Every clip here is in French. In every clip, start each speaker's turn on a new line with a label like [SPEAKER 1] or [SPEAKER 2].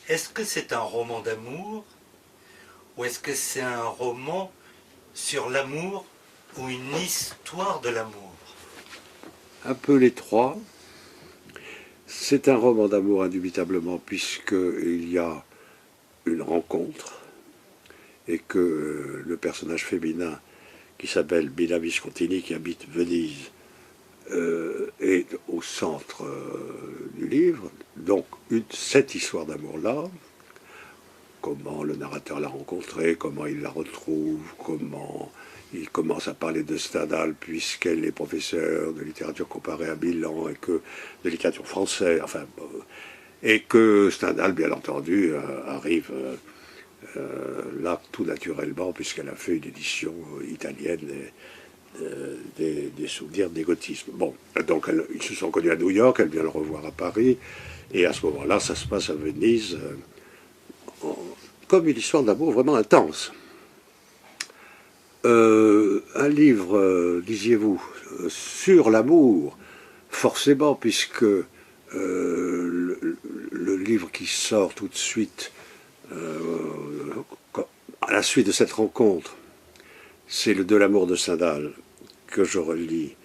[SPEAKER 1] est-ce que c'est un roman d'amour ou est-ce que c'est un roman sur l'amour ou une histoire de l'amour?
[SPEAKER 2] Un peu les trois. C'est un roman d'amour indubitablement puisqu'il y a une rencontre et que le personnage féminin qui s'appelle Mina Viscontini, qui habite Venise, est au centre du livre. Donc cette histoire d'amour-là, comment le narrateur l'a rencontrée, comment il la retrouve, comment il commence à parler de Stendhal puisqu'elle est professeure de littérature comparée à Milan et que de littérature française, enfin, et que Stendhal, bien entendu, arrive là tout naturellement puisqu'elle a fait une édition italienne des souvenirs d'égotisme. Bon, donc ils se sont connus à New York, elle vient le revoir à Paris, et à ce moment-là, ça se passe à Venise, comme une histoire d'amour vraiment intense. Un livre, disiez-vous, sur l'amour, forcément, puisque le livre qui sort tout de suite, à la suite de cette rencontre, c'est le De l'amour de Stendhal, que je relis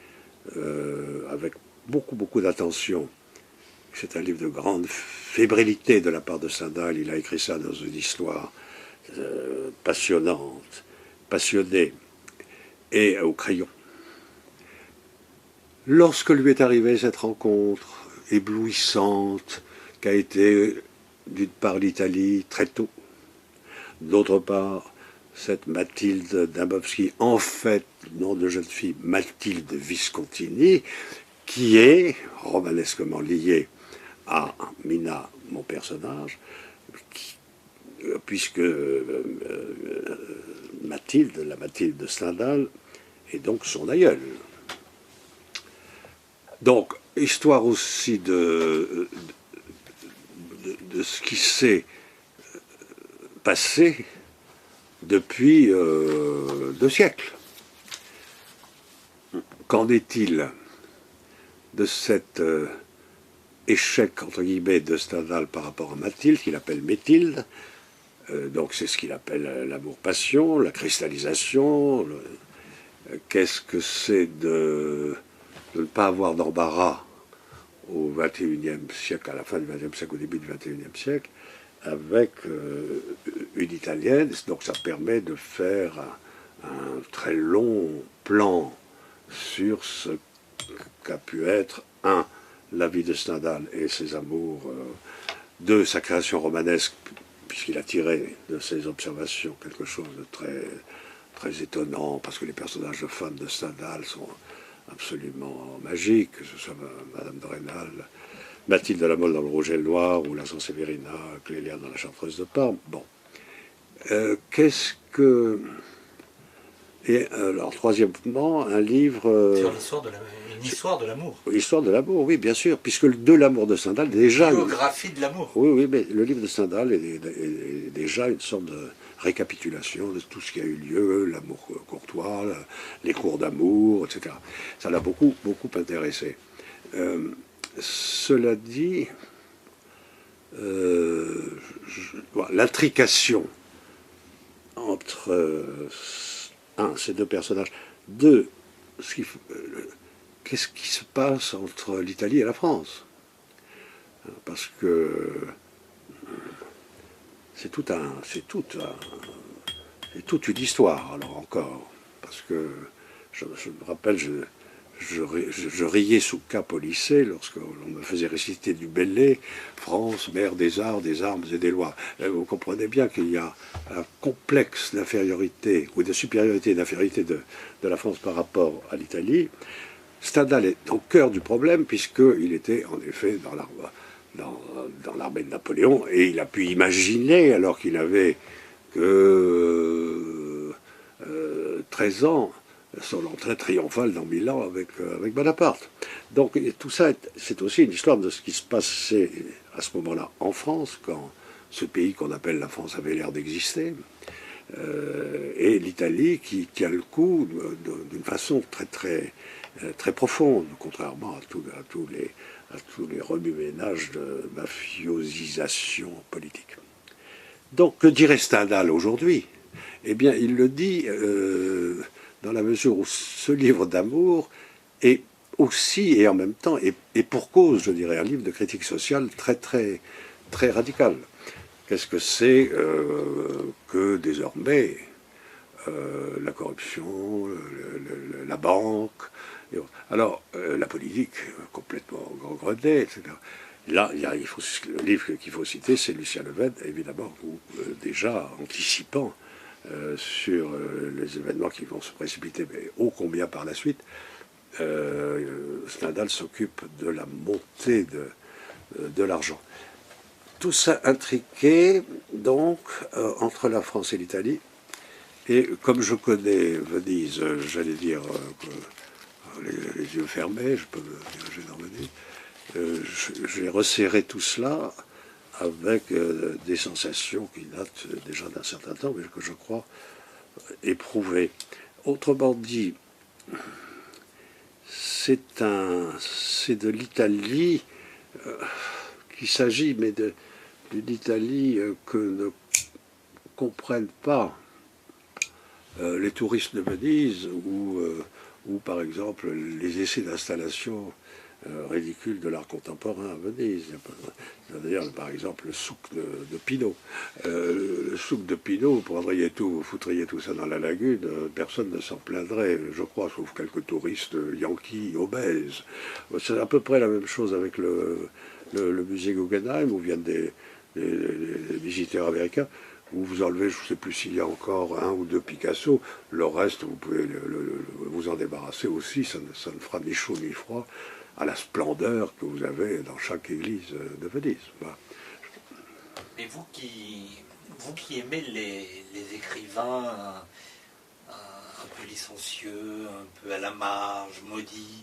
[SPEAKER 2] avec beaucoup d'attention. C'est un livre de grande fébrilité de la part de Stendhal. Il a écrit ça dans une histoire passionnante, passionnée, et au crayon. Lorsque lui est arrivée cette rencontre éblouissante, qu'a été d'une part l'Italie très tôt, d'autre part cette Mathilde Dąbrowski, en fait, nom de jeune fille, Mathilde Viscontini, qui est romanesquement liée à Mina, mon personnage, puisque Mathilde, la Mathilde de Stendhal, est donc son aïeul. Donc, histoire aussi de ce qui s'est passé depuis 2 siècles. Qu'en est-il de cet échec, entre guillemets, de Stendhal par rapport à Mathilde, qu'il appelle Méthilde? Donc c'est ce qu'il appelle l'amour-passion, la cristallisation. Qu'est-ce que c'est de ne pas avoir d'embarras au XXIe siècle, à la fin du XXe siècle, au début du XXIe siècle, avec une italienne. Donc ça permet de faire un très long plan sur ce qu'a pu être, la vie de Stendhal et ses amours, 2, sa création romanesque, puisqu'il a tiré de ses observations quelque chose de très étonnant, parce que les personnages de femmes de Stendhal sont absolument magiques, que ce soit Madame de Rênal, Mathilde de la Mole dans Le Rouge et le Noir, ou la Sanseverina, Clélia dans La Chartreuse de Parme. Bon. Qu'est-ce que... Et alors, troisièmement, un livre...
[SPEAKER 1] Sur une histoire de l'amour.
[SPEAKER 2] L'histoire de l'amour, oui, bien sûr, puisque De l'amour de Stendhal, déjà...
[SPEAKER 1] Biographie de l'amour.
[SPEAKER 2] Oui, mais le livre de Stendhal est déjà une sorte de récapitulation de tout ce qui a eu lieu, l'amour courtois, les cours d'amour, etc. Ça l'a beaucoup intéressé. Cela dit, l'intrication entre ces 2 personnages, 2, qu'est-ce qui se passe entre l'Italie et la France? Parce que c'est toute une histoire, alors encore. Parce que je me rappelle, je riais sous cape au lycée lorsqu'on me faisait réciter du Bellay, France, mère des arts, des armes et des lois. Vous comprenez bien qu'il y a un complexe d'infériorité, ou de supériorité et d'infériorité de la France par rapport à l'Italie. Stendhal est au cœur du problème, puisqu'il était en effet dans l'armée de Napoléon, et il a pu imaginer, alors qu'il avait que 13 ans, son entrée triomphale dans Milan avec Bonaparte. Donc tout ça, c'est aussi une histoire de ce qui se passait à ce moment-là en France, quand ce pays qu'on appelle la France avait l'air d'exister, et l'Italie qui tient le coup d'une façon très très profonde, contrairement à tous les remue-ménages de mafiosisation politique. Donc, que dirait Stendhal aujourd'hui? Eh bien, il le dit dans la mesure où ce livre d'amour est aussi et en même temps, et pour cause, je dirais, un livre de critique sociale très, très, très radical. Qu'est-ce que c'est que désormais la corruption, la banque, alors la politique complètement gangrenée, etc. Là, le livre qu'il faut citer, c'est Lucien Levède, évidemment, où, déjà anticipant sur les événements qui vont se précipiter, mais ô combien par la suite, Stendhal s'occupe de la montée de l'argent. Tout ça intriqué, donc, entre la France et l'Italie. Et comme je connais Venise, j'allais dire les yeux fermés, je peux me diriger dans Venise, j'ai resserré tout cela avec des sensations qui datent déjà d'un certain temps, mais que je crois éprouvées. Autrement dit, c'est de l'Italie qu'il s'agit, mais d'une Italie que ne comprennent pas les touristes de Venise ou par exemple les essais d'installation ridicules de l'art contemporain à Venise. D'ailleurs, par exemple, le souk de Pinot. Le souk de Pinot, vous foutriez tout ça dans la lagune, personne ne s'en plaindrait, je crois, sauf quelques touristes yankees obèses. C'est à peu près la même chose avec le musée Guggenheim, où viennent des visiteurs américains, où vous enlevez, je ne sais plus s'il y a encore un ou deux Picasso, le reste, vous pouvez vous en débarrasser aussi, ça ne fera ni chaud ni froid à la splendeur que vous avez dans chaque église de Venise. Voilà.
[SPEAKER 1] Mais vous qui aimez les écrivains un peu licencieux, un peu à la marge, maudits,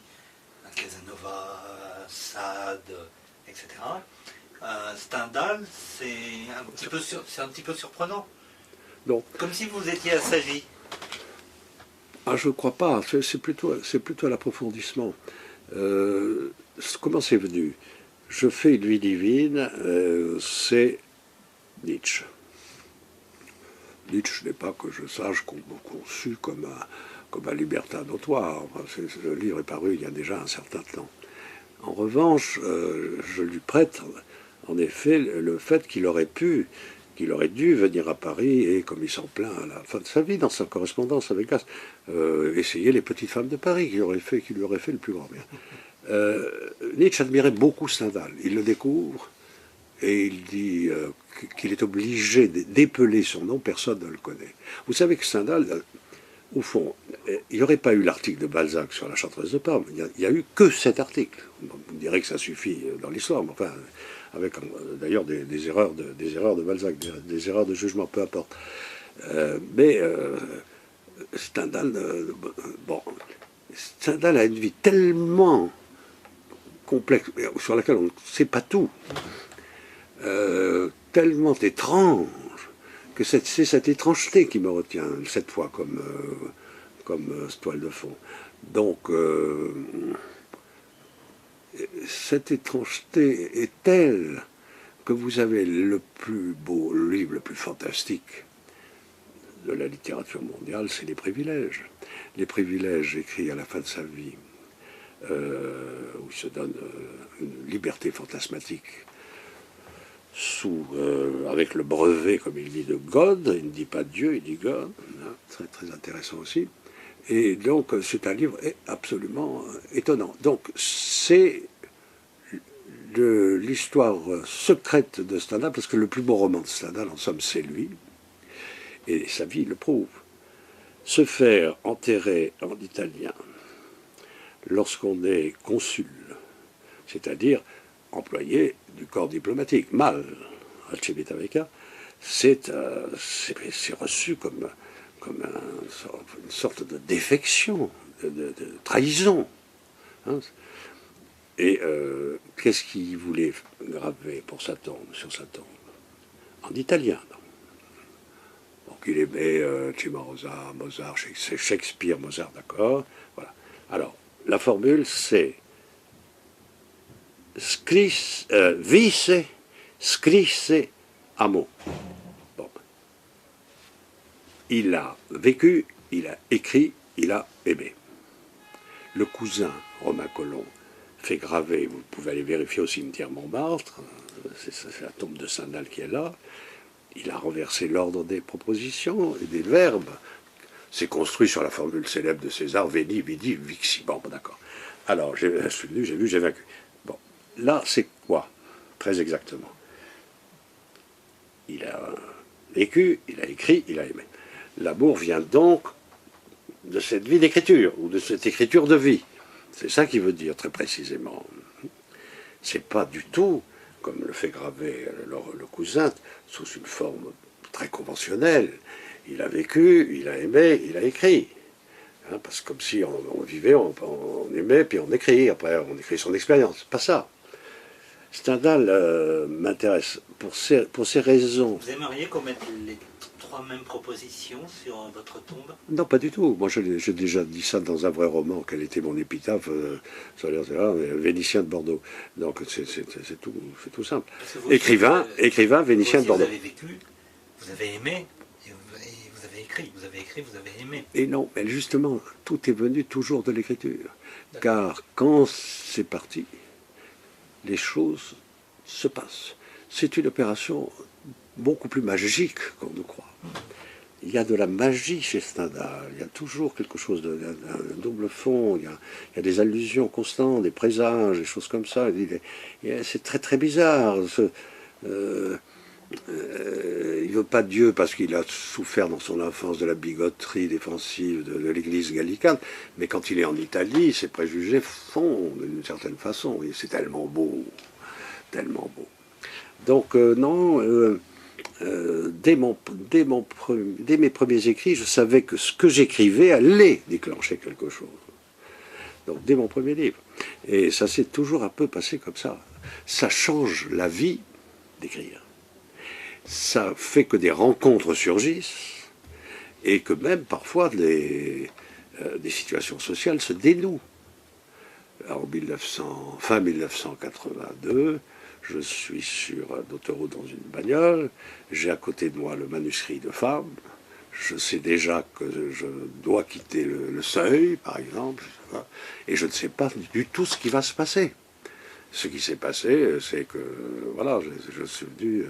[SPEAKER 1] Casanova, Sade, etc., Stendhal, c'est un petit peu surprenant.
[SPEAKER 2] Non.
[SPEAKER 1] Comme si vous étiez assagi.
[SPEAKER 2] Ah, je ne crois pas. C'est plutôt l'approfondissement. Comment c'est venu? Je fais une vie divine, c'est Nietzsche. Nietzsche n'est pas, que je sache, conçu comme un libertin notoire. Le livre est paru il y a déjà un certain temps. En revanche, je lui prête, en effet, le fait qu'il aurait dû venir à Paris et, comme il s'en plaint à la fin de sa vie, dans sa correspondance avec Gass, essayer les petites femmes de Paris, qui lui auraient fait le plus grand bien. Nietzsche admirait beaucoup Stendhal. Il le découvre et il dit qu'il est obligé d'épeler son nom, personne ne le connaît. Vous savez que Stendhal, au fond, il n'y aurait pas eu l'article de Balzac sur la Chartreuse de Parme. Il n'y a eu que cet article. On dirait que ça suffit dans l'histoire, mais enfin, avec d'ailleurs des erreurs de Balzac, des erreurs de jugement, peu importe. Mais Stendhal, Stendhal a une vie tellement complexe, sur laquelle on ne sait pas tout, tellement étrange, que c'est cette étrangeté qui me retient, cette fois, comme toile de fond. Donc, cette étrangeté est telle que vous avez le plus beau livre, le plus fantastique de la littérature mondiale, c'est Les Privilèges. Les Privilèges, écrits à la fin de sa vie, où il se donne une liberté fantasmatique, avec le brevet, comme il dit, de God. Il ne dit pas Dieu, il dit God. Très, très intéressant aussi. Et donc, c'est un livre absolument étonnant. Donc, c'est l'histoire secrète de Stendhal, parce que le plus beau roman de Stendhal, en somme, c'est lui. Et sa vie le prouve. Se faire enterrer en italien lorsqu'on est consul, c'est-à-dire employé du corps diplomatique, mal, à Civitavecchia, c'est reçu comme une sorte de défection, de trahison. Hein. Et qu'est-ce qu'il voulait graver pour sa tombe, sur sa tombe? En italien. Donc il aimait Cimarosa, Mozart, Shakespeare, Mozart, d'accord. Voilà. Alors, la formule c'est vice, scrisse, amo. Bon. Il a vécu, il a écrit, il a aimé. Le cousin, Romain Colomb, fait graver, vous pouvez aller vérifier au cimetière Montmartre, c'est la tombe de Stendhal qui est là, il a renversé l'ordre des propositions et des verbes. C'est construit sur la formule célèbre de César, veni, vidi, vixi. Bon, d'accord. Alors, j'ai vu, j'ai vaincu. Bon, là, c'est quoi, très exactement? Il a vécu, il a écrit, il a aimé. L'amour vient donc de cette vie d'écriture, ou de cette écriture de vie. C'est ça qu'il veut dire, très précisément. C'est pas du tout, comme le fait graver le cousin, sous une forme très conventionnelle. Il a vécu, il a aimé, il a écrit. Hein, parce que comme si on vivait, on aimait, puis on écrit. Après, on écrit son expérience. Pas ça. Stendhal m'intéresse pour ces raisons.
[SPEAKER 1] Vous aimeriez qu'on mette les 3 mêmes propositions sur votre tombe?
[SPEAKER 2] Non, pas du tout. Moi, j'ai déjà dit ça dans un vrai roman. Quel était mon épitaphe Vénitien de Bordeaux. Donc, c'est tout simple. Écrivain, Vénitien de Bordeaux.
[SPEAKER 1] Vous avez vécu, vous avez aimé, et vous avez écrit. Vous avez écrit, vous avez aimé.
[SPEAKER 2] Et non, mais justement, tout est venu toujours de l'écriture. Car quand c'est parti, les choses se passent. C'est une opération beaucoup plus magique qu'on ne croit. Il y a de la magie chez Stendhal, il y a toujours quelque chose d'un double fond, il y a des allusions constantes, des présages, des choses comme ça. C'est très très bizarre. Il ne veut pas Dieu parce qu'il a souffert dans son enfance de la bigoterie défensive de l'église gallicane, mais quand il est en Italie, ses préjugés fondent d'une certaine façon, et c'est tellement beau, tellement beau. Donc non... Dès mes premiers écrits, je savais que ce que j'écrivais allait déclencher quelque chose. Donc dès mon premier livre. Et ça s'est toujours un peu passé comme ça. Ça change la vie d'écrire. Ça fait que des rencontres surgissent et que même parfois des situations sociales se dénouent. En fin 1982, je suis sur l'autoroute dans une bagnole, j'ai à côté de moi le manuscrit de Fable, je sais déjà que je dois quitter le seuil, par exemple, et je ne sais pas du tout ce qui va se passer. Ce qui s'est passé, c'est que, voilà, je suis venu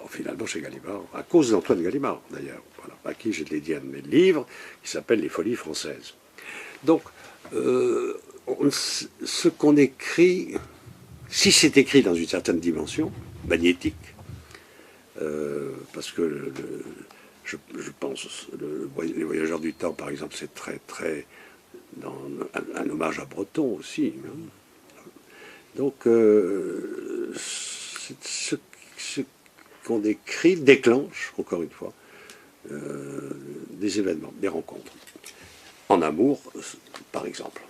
[SPEAKER 2] finalement chez Gallimard, à cause d'Antoine Gallimard, d'ailleurs, voilà, à qui j'ai dédié un de mes livres, qui s'appelle Les Folies françaises. Donc, ce qu'on écrit... Si c'est écrit dans une certaine dimension, magnétique, parce que je pense, les Voyageurs du Temps, par exemple, c'est très un hommage à Breton aussi. Hein. Donc, ce qu'on écrit déclenche, encore une fois, des événements, des rencontres. En amour, par exemple.